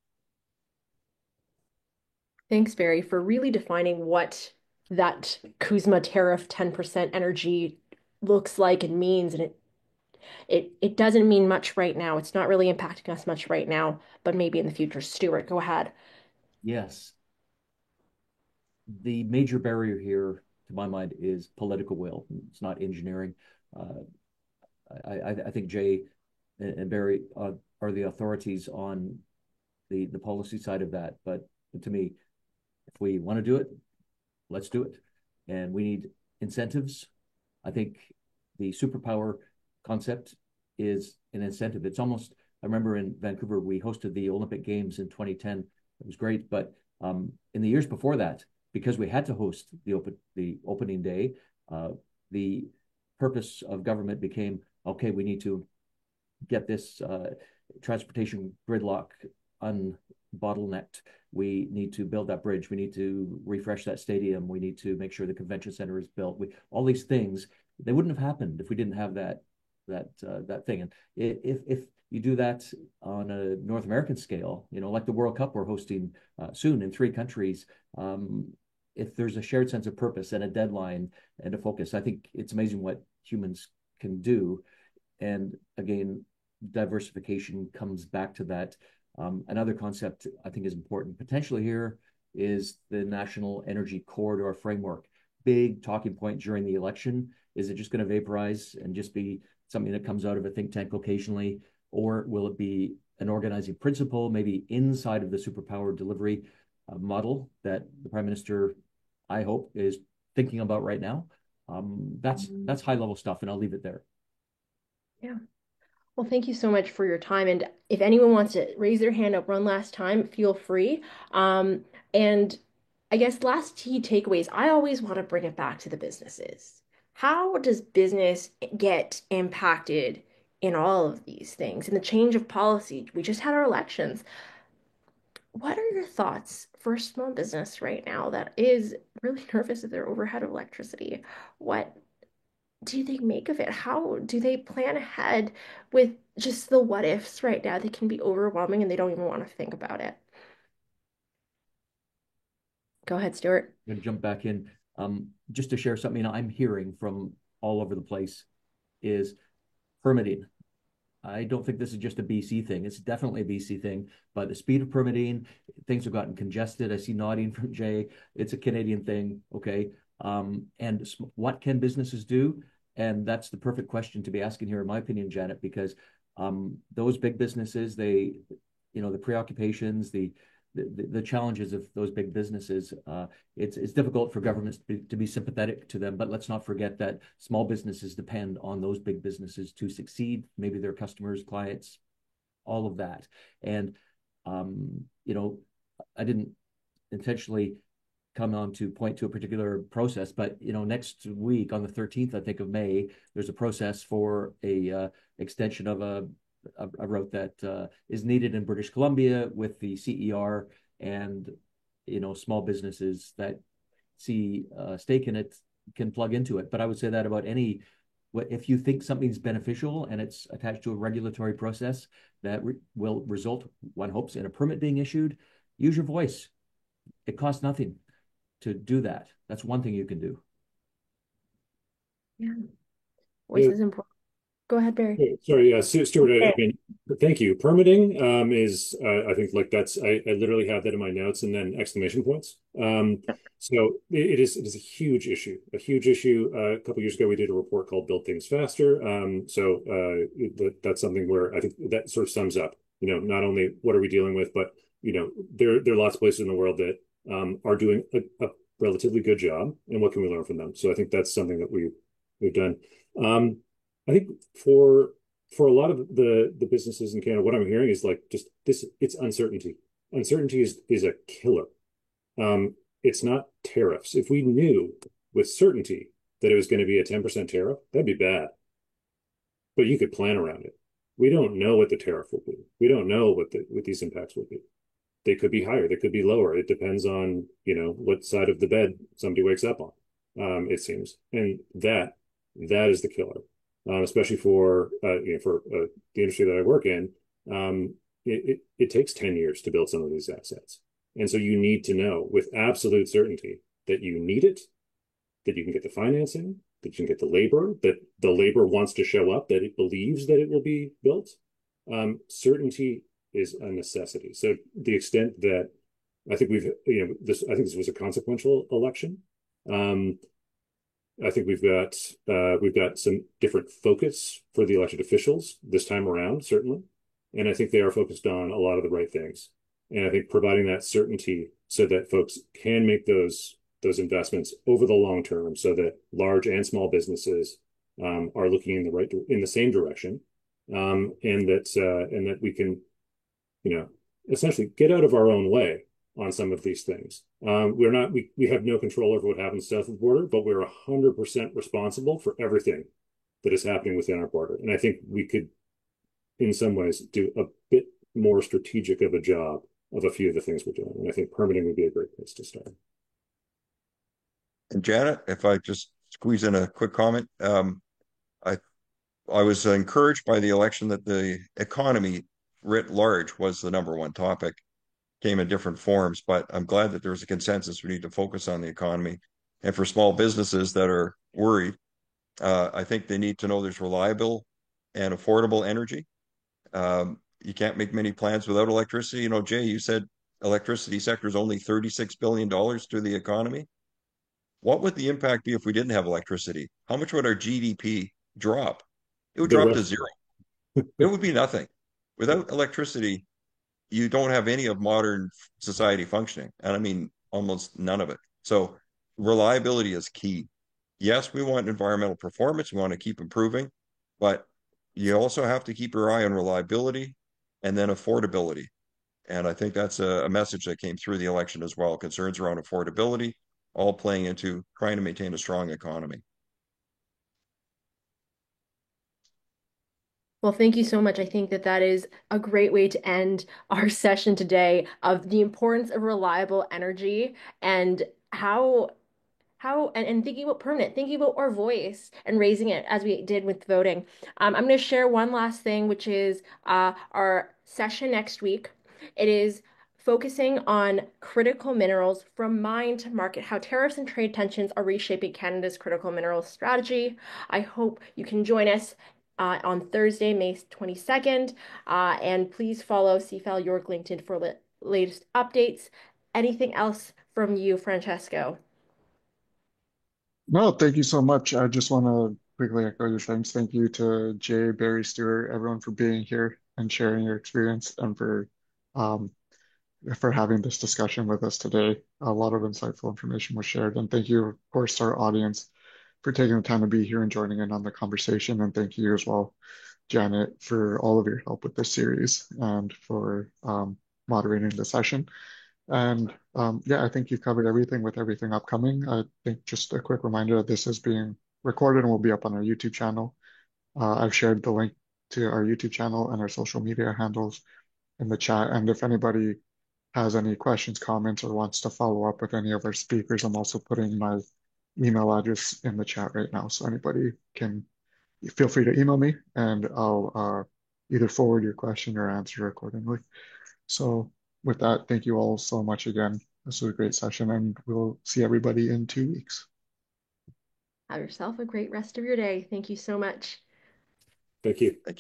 Thanks, Barry, for really defining what that CUSMA tariff 10% energy looks like and means. And it doesn't mean much right now. It's not really impacting us much right now, but maybe in the future. Stuart, go ahead. Yes. The major barrier here, to my mind, is political will. It's not engineering. I think Jay and Barry are the authorities on the policy side of that. But to me, if we want to do it, let's do it. And we need incentives. I think the superpower concept is an incentive. It's almost, I remember in Vancouver, we hosted the Olympic Games in 2010. It was great. But in the years before that, because we had to host the opening day, the purpose of government became, okay, we need to get this transportation gridlock unbottlenecked. We need to build that bridge. We need to refresh that stadium. We need to make sure the convention center is built. All these things, they wouldn't have happened if we didn't have that thing. And if you do that on a North American scale, like the World Cup we're hosting soon in 3 countries, if there's a shared sense of purpose and a deadline and a focus, I think it's amazing what humans can do. And again, diversification comes back to that. Another concept I think is important potentially here is the National Energy Corridor Framework. Big talking point during the election. Is it just going to vaporize and just be something that comes out of a think tank occasionally? Or will it be an organizing principle, maybe inside of the superpower delivery model that the Prime Minister, I hope, is thinking about right now? That's high level stuff, and I'll leave it there. Yeah. Well, thank you so much for your time. And if anyone wants to raise their hand up one last time, feel free. And I guess last key takeaways, I always want to bring it back to the businesses. How does business get impacted in all of these things? And the change of policy, we just had our elections. What are your thoughts for a small business right now that is really nervous of their overhead of electricity? What do they make of it? How do they plan ahead with just the what ifs right now? They can be overwhelming and they don't even want to think about it. Go ahead, Stuart. I'm going to jump back in just to share something I'm hearing from all over the place is permitting. I don't think this is just a BC thing. It's definitely a BC thing, but the speed of permitting, things have gotten congested. I see nodding from Jay. It's a Canadian thing. Okay. And what can businesses do? And that's the perfect question to be asking here, in my opinion, Janet, because those big businesses, the preoccupations, the challenges of those big businesses, it's difficult for governments to be sympathetic to them. But let's not forget that small businesses depend on those big businesses to succeed. Maybe their customers, clients, all of that. And I didn't intentionally come on to point to a particular process, but next week on the 13th, I think, of May, there's a process for a extension of a route that is needed in British Columbia with the CER and small businesses that see stake in it can plug into it. But I would say that about if you think something's beneficial and it's attached to a regulatory process that will result, one hopes, in a permit being issued, use your voice. It costs nothing to do that. That's one thing you can do. Yeah. Voice is important. Go ahead, Barry. Sorry, Stuart, I mean, thank you. Permitting is, I think, like I literally have that in my notes and then exclamation points. So it is a huge issue, A couple of years ago, we did a report called Build Things Faster. That's something where I think that sort of sums up, not only what are we dealing with, but, there are lots of places in the world that are doing a relatively good job, and what can we learn from them? So I think that's something that we've done. I think for a lot of the businesses in Canada, what I'm hearing is like just this, it's uncertainty. Uncertainty is a killer. It's not tariffs. If we knew with certainty that it was going to be a 10% tariff, that'd be bad. But you could plan around it. We don't know what the tariff will be. We don't know what these impacts will be. They could be higher. They could be lower. It depends on, what side of the bed somebody wakes up on, it seems. And that is the killer. Especially for the industry that I work in, it takes 10 years to build some of these assets. And so you need to know with absolute certainty that you need it, that you can get the financing, that you can get the labor, that the labor wants to show up, that it believes that it will be built. Certainty is a necessity. So the extent that I think I think this was a consequential election. I think we've got some different focus for the elected officials this time around, certainly. And I think they are focused on a lot of the right things. And I think providing that certainty so that folks can make those investments over the long term, so that large and small businesses are looking in the same direction, and that we can, essentially get out of our own way on some of these things. We have no control over what happens south of the border, but we're 100% responsible for everything that is happening within our border. And I think we could, in some ways, do a bit more strategic of a job of a few of the things we're doing. And I think permitting would be a great place to start. And Janet, if I just squeeze in a quick comment, I I was encouraged by the election that the economy writ large was the number one topic. Came in different forms, but I'm glad that there's a consensus. We need to focus on the economy. And for small businesses that are worried, I think they need to know there's reliable and affordable energy. You can't make many plans without electricity. You know, Jay, you said electricity sector is only $36 billion to the economy. What would the impact be if we didn't have electricity? How much would our GDP drop? It would The drop to rest, zero. It would be nothing. Without electricity, you don't have any of modern society functioning. And I mean, almost none of it. So reliability is key. Yes, we want environmental performance. We want to keep improving, but you also have to keep your eye on reliability and then affordability. And I think that's a message that came through the election as well. Concerns around affordability, all playing into trying to maintain a strong economy. Well, thank you so much. I think that that is a great way to end our session today of the importance of reliable energy and and thinking about permanent, thinking about our voice and raising it as we did with voting. I'm going to share one last thing, which is our session next week. It is focusing on critical minerals from mine to market, how tariffs and trade tensions are reshaping Canada's critical minerals strategy. I hope you can join us on Thursday, May 22nd. And please follow CFAL York LinkedIn for latest updates. Anything else from you, Francesco? No, thank you so much. I just want to quickly echo your thanks. Thank you to Jay, Barry, Stewart, everyone for being here and sharing your experience and um, for having this discussion with us today. A lot of insightful information was shared. And thank you, of course, to our audience for taking the time to be here and joining in on the conversation. And thank you as well, Janet, for all of your help with this series and for moderating the session. And yeah, I think you've covered everything with everything upcoming. I think just a quick reminder that this is being recorded and will be up on our YouTube channel. I've shared the link to our YouTube channel and our social media handles in the chat. And if anybody has any questions, comments, or wants to follow up with any of our speakers, I'm also putting my email address in the chat right now. So anybody can feel free to email me and I'll either forward your question or answer accordingly. So with that, thank you all so much again. This was a great session and we'll see everybody in 2 weeks. Have yourself a great rest of your day. Thank you so much. thank you. Thank you.